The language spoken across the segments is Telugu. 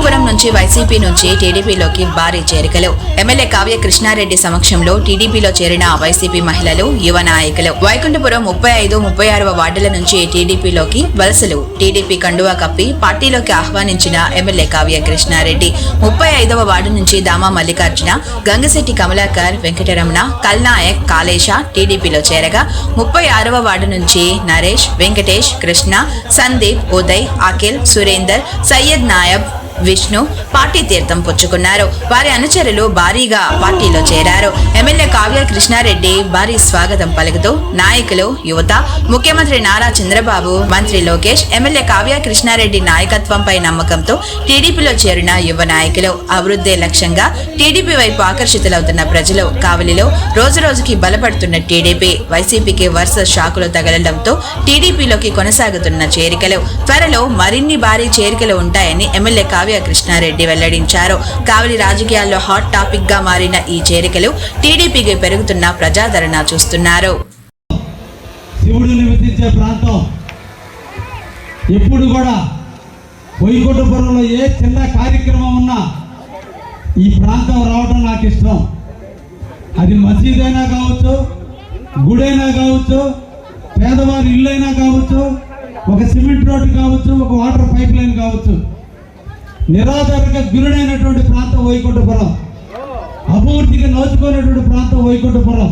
వైకుంఠపురం నుంచి వైసీపీ నుంచి టీడీపీలోకి భారీ చేరికలు. ఎమ్మెల్యే కావ్య కృష్ణారెడ్డి సమక్షంలో టీడీపీలో చేరిన వైసీపీ మహిళలు, యువ నాయకులు. వైకుంఠపురం 35, 36వ వార్డుల నుంచి టీడీపీలోకి వలసలు. టీడీపీ కండువా కప్పి పార్టీలోకి ఆహ్వానించిన ఎమ్మెల్యే కావ్య కృష్ణారెడ్డి 35వ వార్డు నుంచి దామా మల్లికార్జున, గంగశెట్టి కమలాకర్, వెంకటరమణ, కల్నాయక్, కాళేశ టీడీపీలో చేరగా 36వ వార్డు నుంచి నరేష్, వెంకటేష్, కృష్ణ, సందీప్, ఉదయ్, అఖిల్, సురేందర్, సయ్యద్ నాయబ్, విష్ణు పార్టీ తీర్థం పుచ్చుకున్నారు. వారి అనుచరులు భారీగా పార్టీలో చేరారు. ఎమ్మెల్యే కావ్య కృష్ణారెడ్డి భారీ స్వాగతం పలుకుతూ నాయకులు, యువత, ముఖ్యమంత్రి నారా చంద్రబాబు, మంత్రి లోకేష్, ఎమ్మెల్యే కావ్య కృష్ణారెడ్డి నాయకత్వంపై నమ్మకంతో టీడీపీలో చేరిన యువ నాయకులు, అభివృద్ధి లక్ష్యంగా టీడీపీ వైపు ఆకర్షితులవుతున్న ప్రజలు, కావలిలో రోజురోజుకి బలపడుతున్న టీడీపీ, వైసీపీకి వరుస షాకులు తగలడంతో టీడీపీలోకి కొనసాగుతున్న చేరికలు. త్వరలో మరిన్ని భారీ చేరికలు ఉంటాయని ఎమ్మెల్యే కావ్య కృష్ణారెడ్డి వెల్లడించారు. కావలి రాజకీయాల్లో హాట్ టాపిక్ గా మారిన ఈ చేరికలు టీడీపీకి పెరుగుతున్న ప్రజాదరణ చూస్తున్నారు. శివుడు నివసించే ప్రాంతం. ఎప్పుడు కూడా వైకుంఠపురంలో ఏ చిన్న కార్యక్రమం ఉన్నా ఈ ప్రాంతం రావడం నాకు ఇష్టం. అది మసీదైనా కావచ్చు, గుడైనా కావచ్చు, పేదవారి ఇల్లు అయినా కావచ్చు, ఒక సిమెంట్ రోడ్డు కావచ్చు, ఒక వాటర్ పైప్ లైన్ కావచ్చు. నిరాధారక గురుడైనటువంటి ప్రాంతం వైకుంఠపురం, అభివృద్ధికి నోచుకునేటువంటి ప్రాంతం వైకుంఠపురం.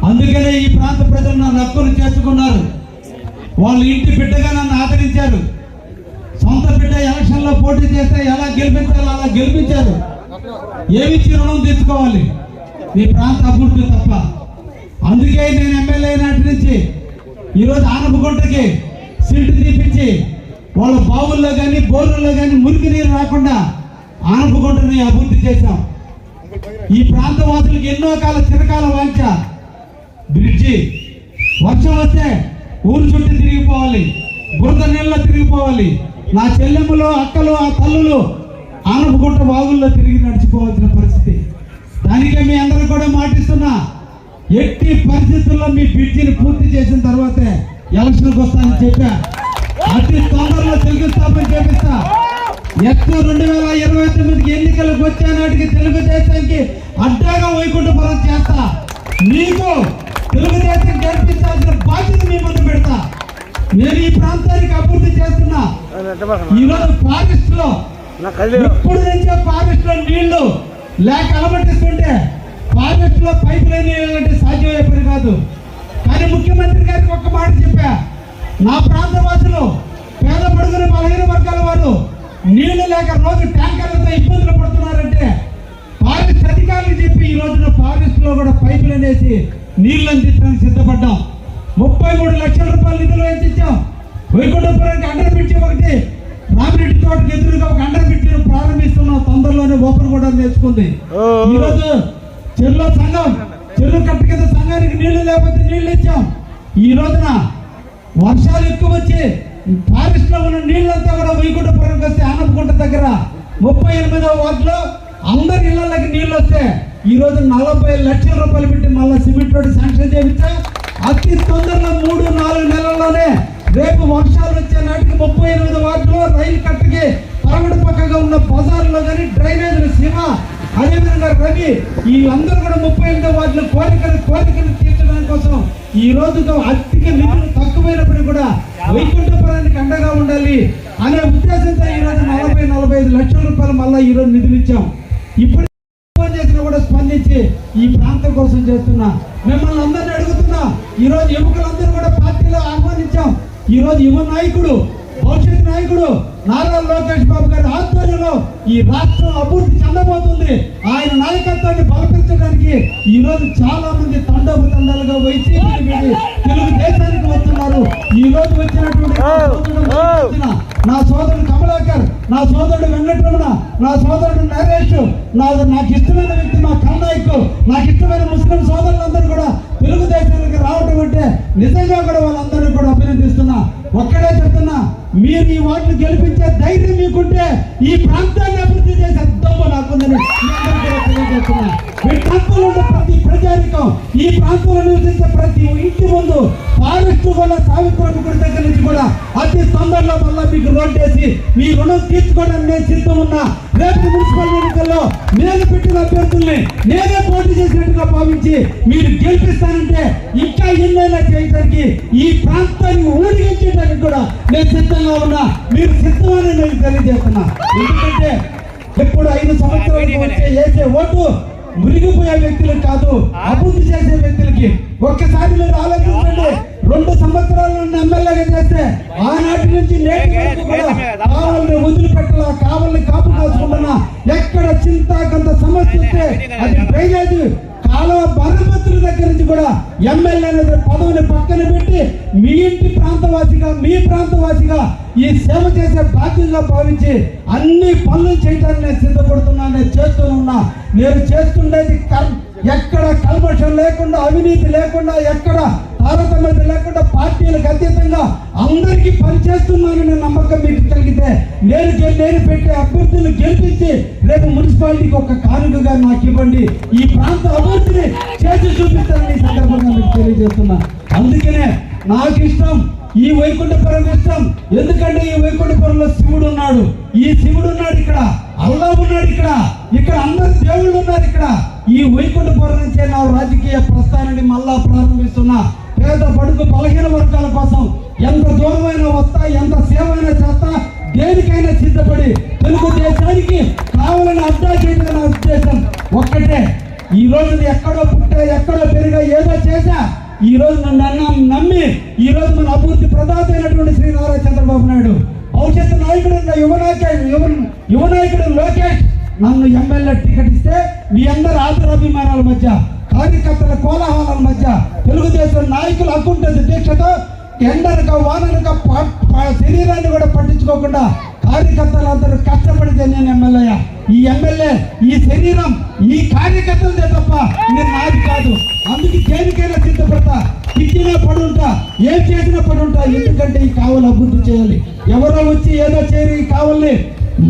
అందుకనే ఈ ప్రాంత ప్రజలు నన్ను హక్కును చేర్చుకున్నారు. వాళ్ళు ఇంటి బిడ్డగా నన్ను ఆదరించారు. సొంత బిడ్డ ఎలక్షన్లో పోటీ చేస్తే ఎలా గెలిపించాలో అలా గెలిపించారు. ఏమిచ్చి రుణం తెచ్చుకోవాలి? ఈ ప్రాంత అభివృద్ధి తప్ప. అందుకే నేను ఎమ్మెల్యే నాటి నుంచి ఈరోజు ఆనపగుంటకి సిల్ట్ తీపించి వాళ్ళ బావుల్లో కానీ బోర్లలో కానీ మురికి నీరు రాకుండా ఆనపగుంటని అభివృద్ధి చేశాం. ఈ ప్రాంత వాసులకు ఎన్నో చిరకాల వాంఛ బ్రిడ్జి. వర్షం వస్తే ఊరు చుట్టూ తిరిగిపోవాలి, బురద నీళ్ళలో తిరిగిపోవాలి. నా చెల్లెమ్మలు, అక్కలు, ఆ తల్లులు ఆనపగుంట వాగుల్లో తిరిగి నడిచిపోవాల్సిన పరిస్థితి. దానికే మీ అందరూ కూడా మాటిస్తున్నా, ఎట్టి పరిస్థితుల్లో మీ బ్రిడ్జిని పూర్తి చేసిన తర్వాతే ఎలక్షన్కి వస్తానని చెప్పా. అతి తొందరలో శంకుస్థాపన చేపిస్తా. ఎక్కడ 2029 ఎన్నికలకు వచ్చే నాటికి తెలుగుదేశానికి అడ్డాగా వైకుంఠపురం చేస్తా. మీకు తెలుగుదేశం గెలిపించాల్సిన బాధ్యత మీ ముందు పెడతా. నేను ఈ ప్రాంతానికి అభివృద్ధి చేస్తున్నా. ఈరోజు ఫారెస్ట్ లో ఇప్పుడు నుంచే ఫారెస్ట్ లో నీళ్లు లేక అలమటిస్తుంటే ఫారెస్ట్ లో పైప్ లైన్ వేయాలంటే సాధ్యమయ్యే పని కాదు. కానీ ముఖ్యమంత్రి గారికి ఒక్క మాట చెప్పా, నా ప్రాంత వాసులు, పేద పడుగులు, బలహీన వర్గాల వారు నీళ్లు లేక రోజు ట్యాంకర్లతో ఇబ్బందులు పడుతున్నారంటే ఫారెస్ట్ అధికారులు చెప్పి ఈ రోజున ఫారెస్ట్ లో కూడా పైపులు అనేసి నీళ్లు అందించడానికి సిద్ధపడ్డాం. 33 లక్షల రూపాయలు నిధులు వెచ్చించాం. వైకుంఠపురానికి అండర్ బ్రిడ్జి ఒకటి, రామిరెడ్డి తోటకు ఎదురుగా ఒక అండర్ బ్రిడ్జిని ప్రారంభిస్తున్నాం. తొందరలోనే ఓపెన్ కూడా నేర్చుకుంది. ఈరోజు చెరువులో సంఘం, చెరువు కట్ట కింద సంఘానికి నీళ్లు లేకపోతే నీళ్లు ఇచ్చాం. ఈ రోజున వర్షాలు ఎక్కువ వచ్చి ఫారెస్ట్ లో ఉన్న నీళ్ళంతా కూడా వైకుంఠపురంకి వస్తే ఆనపగుంట దగ్గర 38వ వార్డులో అందరి ఇళ్లకి నీళ్ళు వస్తే ఈ రోజు 40 లక్షల రూపాయలు పెట్టి మళ్ళీ సిమెంట్ రోడ్డు శాంక్షన్ చేయించా. అతి తొందరలో 3-4 నెలల్లోనే రేపు వర్షాలు వచ్చే నాటికి 38వ వార్డులో రైలు కట్టకి పరమటి పక్కగా ఉన్న బజార్లో కానీ డ్రైనేజీలు శివ, అదేవిధంగా రవి, వీళ్ళందరూ కూడా 38వ వార్డులో కోరికలు తీర్చడానికి కోసం ఈ రోజు అతికి నిధులు తక్కువైనప్పటికీ కూడా వైకుంఠపురానికి అండగా ఉండాలి అనే ఉద్దేశంతో ఈ రోజు 40-45 లక్షల రూపాయలు మళ్ళీ ఈ రోజు నిధులు ఇచ్చాం. ఇప్పుడు చేసినా కూడా స్పందించి ఈ ప్రాంతం కోసం చేస్తున్నా. మిమ్మల్ని అందరినీ అడుగుతున్నా, ఈ రోజు యువకులందరూ కూడా పార్టీలో ఆహ్వానించాం. ఈ రోజు యువ నాయకుడు, భవిష్యత్ నాయకుడు నారా లోకేష్ బాబు గారి ఆధ్వర్యంలో ఈ రాష్ట్రం అభివృద్ధి చెందబోతుంది. ఆయన నాయకత్వాన్ని బలపరచడానికి ఈ రోజు చాలా మంది తండాలుగా వైసీపీ తెలుగుదేశానికి వస్తున్నారు. ఈ రోజు వచ్చినటువంటి నా సోదరుడు కమలాకర్, నా సోదరుడు వెంకటరమణ, నా సోదరుడు నరేష్, నాకు ఇష్టమైన వ్యక్తి మా కల్నాయక్, నాకు ఇష్టమైన ముస్లిం సోదరులందరూ కూడా తెలుగుదేశానికి రావటం అంటే నిజంగా కూడా వాళ్ళందరూ కూడా అభినందిస్తున్నా. ఒక్కడే చెప్తున్నా, మీరు ఈ వాటిని గెలిపించే ధైర్యం మీకుంటే ఈ ప్రాంతాన్ని అభివృద్ధి చేసే దమ్ము నాకుందని తెలియజేస్తున్నా. మీ ప్రాంతంలో ప్రతి ప్రజానికి ప్రజానీకం ఈ ప్రాంతంలో నివసించే ప్రతి ఇంటి ముందు ఫారెస్ట్ కూడా సావిత్రమ్మ గుడి దగ్గర నుంచి కూడా అతి తొందరలో మళ్ళీ మీకు రోడ్డు వేసి మీ రుణం తీర్చుకోవడానికి నేను సిద్ధం ఉన్నా. రేపు మున్సిపల్ ఎన్నికల్లో నేను పెట్టిన అభ్యర్థుల్ని నేనే పోటీ చేసినట్టుగా భావించి మీరు గెలిపిస్తానంటే ఇంకా ఎన్నైనా చేయడానికి ఈ ప్రాంతాన్ని ఊరిగించడానికి కూడా నేను సిద్ధంగా ఉన్నా. మీరు సిద్ధమని నేను తెలియజేస్తున్నా. ఎందుకంటే ఎప్పుడు 5 సంవత్సరాలకు వచ్చే వేసే ఓటు మురిగిపోయే వ్యక్తులకు కాదు, అభివృద్ధి చేసే వ్యక్తులకి. ఒక్కసారి మీరు ఆలోచించండి, 2 సంవత్సరాల నుండి ఎమ్మెల్యేగా చేస్తే ఆనాటి నుంచి నేటి వరకు కూడా కావాలని వదిలిపెట్టాల, కావాలని కాపు కాసుకుంటున్నా. ఎక్కడ చింతాకంత సమస్య వస్తే అది డ్రైనేజ్ కాలువ మరమ్మతుల దగ్గర నుంచి కూడా ఎమ్మెల్యే అనేది పదవిని పక్కన పెట్టి మీ ఇంటి ప్రాంతవాసిగా మీ ప్రాంతవాసిగా ఈ సేవ చేసే బాధ్యతగా భావించి అన్ని పనులు చేయడానికి నేను సిద్ధపడుతున్నా. నేను చేస్తున్నా. నేను చేస్తుండేది ఎక్కడ కల్మషం లేకుండా, అవినీతి లేకుండా, ఎక్కడ తారతమ్యత లేకుండా, పార్టీలకు అతీతంగా అందరికీ పనిచేస్తున్నానని నమ్మకం మీకు కలిగితే నేను పెట్టే అభ్యర్థులు గెలిపించి రేపు మున్సిపాలిటీకి ఒక కానుకగా నాకు ఇవ్వండి. ఈ ప్రాంత అభివృద్ధిని చేసి చూపిస్తానని ఈ సందర్భంగా మీకు తెలియజేస్తున్నా. అందుకనే నాకు ఇష్టం ఈ వైకుంఠపురం ఇష్టం. ఎందుకంటే ఈ వైకుంఠపురంలో శివుడు ఉన్నాడు, ఈ శివుడు ఉన్నాడు, ఇక్కడ అల్లా ఉన్నాడు, ఇక్కడ అందరు దేవుళ్ళు ఉన్నారు. ఇక్కడ ఈ వైకుంఠపురం నుంచే నా రాజకీయ ప్రస్థానాన్ని మళ్ళా ప్రారంభిస్తున్నా. పేద బడుగు బలహీన వర్గాల కోసం ఎంత దూరమైనా వస్తా, ఎంత సేవైనా చేస్తా, దేనికైనా సిద్ధపడి తెలుగుదేశానికి కావాలని అడ్డా చేయడం నా ఉద్దేశం ఒక్కటే. ఈ రోజు ఎక్కడో పుట్టా, ఎక్కడో పెరిగా, ఏదో చేశా, ఈ రోజు నన్ను నమ్మి ఈ రోజు మన అభివృద్ధి ప్రదాత అయినటువంటి శ్రీ నారా చంద్రబాబు నాయుడు, భవిష్యత్తు నాయకుడు యువ నాయకుడు లోకేష్ నన్ను ఎమ్మెల్యే టికెట్ ఇస్తే మీ అందరి ఆదరాభిమానాల మధ్య, కార్యకర్తల కోలాహలాల మధ్య, తెలుగుదేశం నాయకుల అకుంఠిత దీక్షతో ఎండనక వాననక శరీరాన్ని కూడా పట్టించుకోకుండా కార్యకర్తలందరూ కష్టపడితే నేను ఎమ్మెల్యే. ఈ ఎమ్మెల్యే ఈ శరీరం ఈ కార్యకర్తలదే తప్ప నేను నాది కాదు. అందుకు దేనికైనా సిద్ధపడతా, తిట్టినా పడుంటా, ఏం చేసినా పడుంటా. ఎందుకంటే ఈ కావాలి అభివృద్ధి చేయాలి. ఎవరో వచ్చి ఏదో చేయరు, ఈ కావాలని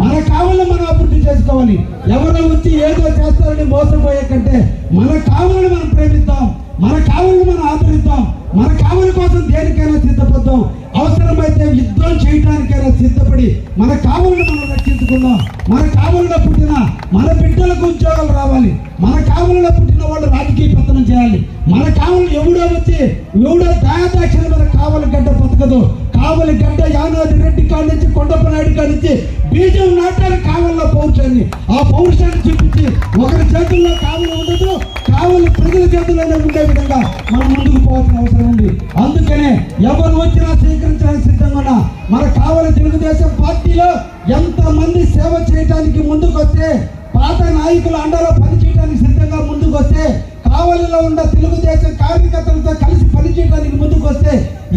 మన కావాలని మనం అభివృద్ధి చేసుకోవాలి. ఎవరో వచ్చి ఏదో చేస్తారని మోసపోయే కంటే మన కావాలని మనం ప్రేమిద్దాం, మన కావాలని మనం ఆదరిద్దాం, మన కావలి కోసం దేనికైనా సిద్ధపడదాం. అవసరమైతే యుద్ధం చేయడానికైనా సిద్ధపడి మన కావలిని మనం రక్షించుకుందాం. మన కావలిలో పుట్టిన మన బిడ్డలకు ఉద్యోగాలు రావాలి. మన కావలిలో పుట్టిన వాళ్ళు రాజకీయ పతనం చేయాలి. మన కావలి ఎవడో వచ్చి ఎవడో దయాదాక్షిణ మీద కావలి గడ్డ బతకదు. కావలి గడ్డ యానాది రెడ్డి కాడి నుంచి కొండపనాయుడు కాడి నుంచి బీజం నాటాలి కావలిలో పౌరుషాన్ని. ఆ పౌరుషాన్ని చూపించి ఒకరి చేతుల్లో కావలి ఉండదు, కావలి ప్రజల చేతుల్లోనే ఉండే విధంగా మనం ముందుకు పోవాల్సిన అవసరం ఉంది. అందుకనే ఎవరు వచ్చినా స్వీకరించడానికి సిద్ధంగా ఉన్నా. మన కావలి తెలుగుదేశం పార్టీలో ఎంతమంది సేవ చేయడానికి ముందుకు వస్తే, పాత నాయకుల అండలో పనిచేయడానికి సిద్ధంగా ముందుకు వస్తే, కావలిలో ఉన్న తెలుగుదేశం కార్యకర్తలతో కలిసి పనిచేయడానికి ముందుకు వస్తే,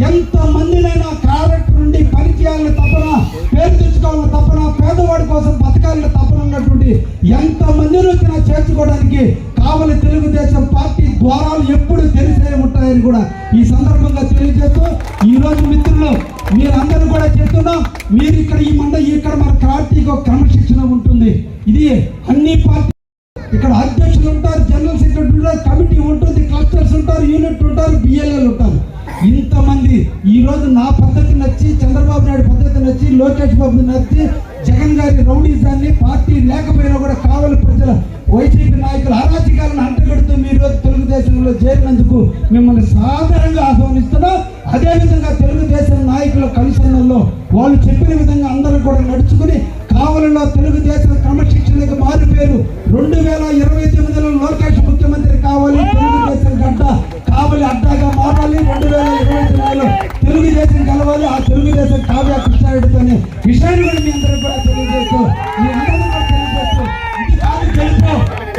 ఎంతమందినైనా క్యారెక్టర్ నుండి పనిచేయాలని తప్పన, పేరు తెచ్చుకోవాలని తప్పన, పేదవాడి కోసం బతకాలని తప్పన ఉన్నటువంటి ఎంతమందిని వచ్చినా చేర్చుకోవడానికి కావలి తెలుగుదేశం పార్టీ ద్వారాలు ఎప్పుడు తెరిసే ఉంటాయని కూడా ఈ సందర్భంగా తెలియజేస్తూ, ఈరోజు మిత్రులు మీరందరూ కూడా చెప్తున్నాం, మీరు ఇక్కడ ఇక్కడ మన పార్టీకి ఒక క్రమశిక్షణ ఉంటుంది. ఇది అన్ని పార్టీ ఇక్కడ అధ్యక్షులు ఉంటారు, జనరల్ సెక్రటరీ ఉంటారు, కమిటీ ఉంటుంది, క్లస్టర్స్ ఉంటారు, యూనిట్ ఉంటారు, బిఎల్ఎల్ ఉంటారు. ఇంతమంది ఈ రోజు నా పద్ధతి నచ్చి, చంద్రబాబు నాయుడు పద్ధతి నచ్చి, లోకేష్ బాబు నచ్చి, జగన్ గారి రౌడీజాన్ని పార్టీ లేకపోయినా కూడా కావలి ప్రజల వైసీపీ నాయకులు అరాచకాలను అంటగడుతూ మీరు తెలుగుదేశంలో చేరినందుకు మిమ్మల్ని సాధారణంగా ఆహ్వానిస్తున్నాం. అదేవిధంగా తెలుగుదేశం నాయకుల కమిషన్లలో వాళ్ళు చెప్పిన విధంగా అందరూ కూడా నడుచుకుని కావలిలో తెలుగుదేశం క్రమశిక్షణకు మారు పేరు 2029లో లోకేష్ ముఖ్యమంత్రి కావాలి, తెలుగుదేశం గడ్డ కావలి అడ్డాగా మారాలి, 2029లో తెలుగుదేశం కలవాలి, ఆ తెలుగుదేశం కావ్య కృష్ణారెడ్డితోనే విషయాన్ని కూడా మీ అందరూ కూడా తెలియజేస్తూ, మీ అందరూ కూడా తెలియజేస్తూ, ఇది కాదు గెలుపు.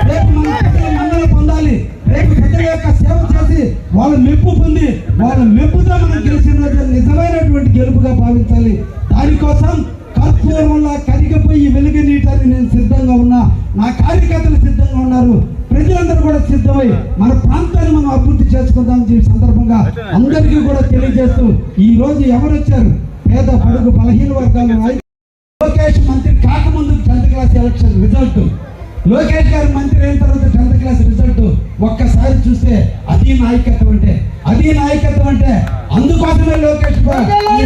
రేపు మన ప్రజల మన్నన పొందాలి. రేపు ప్రజల యొక్క సేవ చేసి వాళ్ళ మెప్పు పొంది వాళ్ళ మెప్పుతో మనం గెలిచిన నిజమైనటువంటి గెలుపుగా భావించాలి. దానికోసం కర్పూరంలా కరిగిపోయి వెలుగునీయటానికి నేను సిద్ధంగా ఉన్నా, నా కార్యకర్తలు సిద్ధంగా ఉన్నారు, ప్రజలందరూ కూడా సిద్ధమై మన ప్రాంతాన్ని మనం అభివృద్ధి చేసుకుందామని చెప్పి సందర్భంగా అందరికీ కూడా తెలియజేస్తూ, ఈ రోజు ఎవరు వచ్చారు? పేద బడుగు బలహీన వర్గాల లోకేష్ మంత్రి కాకముందు 10th class election result Lokesh గారు మంత్రి అయిన తర్వాత 10th క్లాస్ రిజల్ట్ ఒక్కసారి చూస్తే అది నాయకత్వం అంటే, అది నాయకత్వం అంటే. అందుకోసమే లోకేష్ ఈ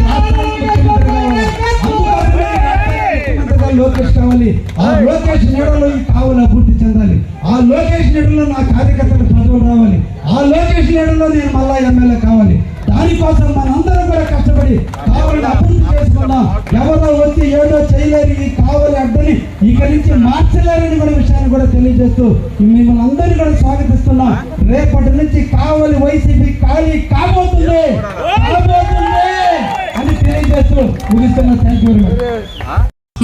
రాష్ట్రానికి ముఖ్యమంత్రి కావాలి, అందుకోసమే ఈ రాష్ట్రానికి ముఖ్యమంత్రిగా లోకేష్ కావాలి. ఆ లోకేష్ నీడలో ఈ కావులు అభివృద్ధి చెందాలి, ఆ లోకేష్ నీడలో నా కార్యకర్తలు పదవులు రావాలి, ఆ లోకేష్ నీడలో నేను మళ్ళా ఎమ్మెల్యే కావాలి. దానికోసం మనందరం కూడా కష్టపడి కావలిని అభివృద్ధి చేసుకుందాం. ఎవరో వచ్చి ఏదో చేయలేరు, ఈ కావలి అడ్డని ఇక్కడి నుంచి మార్చలేరని కూడా విషయాన్ని కూడా తెలియజేస్తూ మిమ్మల్ని అందరినీ కూడా స్వాగతిస్తున్నాం. రేపటి నుంచి కావలి వైసీపీ ఖాళీ కాబోతుంది అని తెలియజేస్తూ ముగిస్తున్నా. Thank you very much.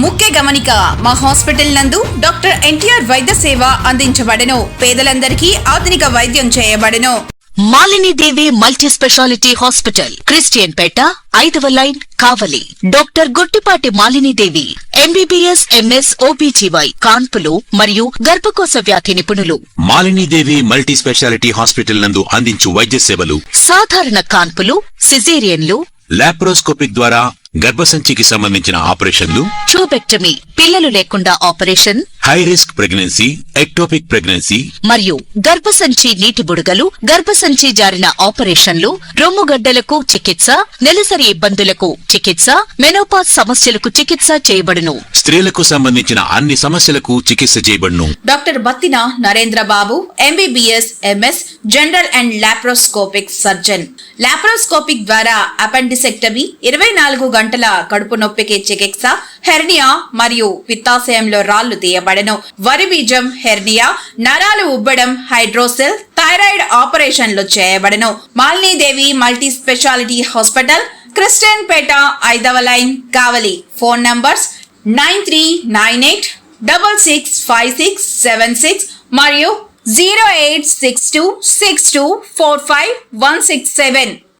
ముఖ్య గమనిక, మా హాస్పిటల్ నందు డాక్టర్ ఎన్టీఆర్ వైద్య సేవ అందించబడెను. పేదలందరికీ ఆధునిక వైద్యం చేయబడెను. మాలిని దేవి multi speciality hospital, Christian Peta, 5వ లైన్, కావలి. డాక్టర్ గుట్టిపాటి మాలిని దేవి ఎంబీబీఎస్, ఎంఎస్, ఓబీజీవై, కాన్పులు మరియు గర్భకోశ వ్యాధి నిపుణులు. మాలిని దేవి మల్టీ స్పెషాలిటీ హాస్పిటల్ నందు అందించు వైద్య సేవలు: సాధారణ కాన్పులు, సిజేరియన్లు, లాప్రోస్కోపిక్ ద్వారా గర్భసంచికి సంబంధించిన ఆపరేషన్లు, ట్యూబెక్టమీ, పిల్లలు లేకుండా operation, high risk pregnancy, ectopic pregnancy మరియు గర్భసంచి నీటి బుడగలు, గర్భసంచి జారిన ఆపరేషన్లు, రొమ్ముగడ్డలకు చికిత్స, నెలసరి ఇబ్బందులకు చికిత్స, మెనోపాజ్ సమస్యలకు చికిత్స చేయబడును. స్త్రీలకు సంబంధించిన అన్ని సమస్యలకు చికిత్స చేయబడును. Doctor Battina Narendra Babu MBBS, MS, general and laparoscopic surgeon. Laparoscopic ద్వారా అపెండిసెక్టమీ, 24 గంటల కడుపు నొప్పికి చికిత్స, హెర్నియా మరియు పిత్తాశయంలో రాళ్లు తీయబడెను. వరి బీజం, హెర్నియా, నరాలు ఉబ్బడం, హైడ్రోసెల్, థైరాయిడ్ ఆపరేషన్లు చేయబడెను. Malinidevi multi speciality hospital, Christian Peta, 5వ లైన్, కావలి. ఫోన్ నంబర్స్ 9398665676 మరియు 08626245167.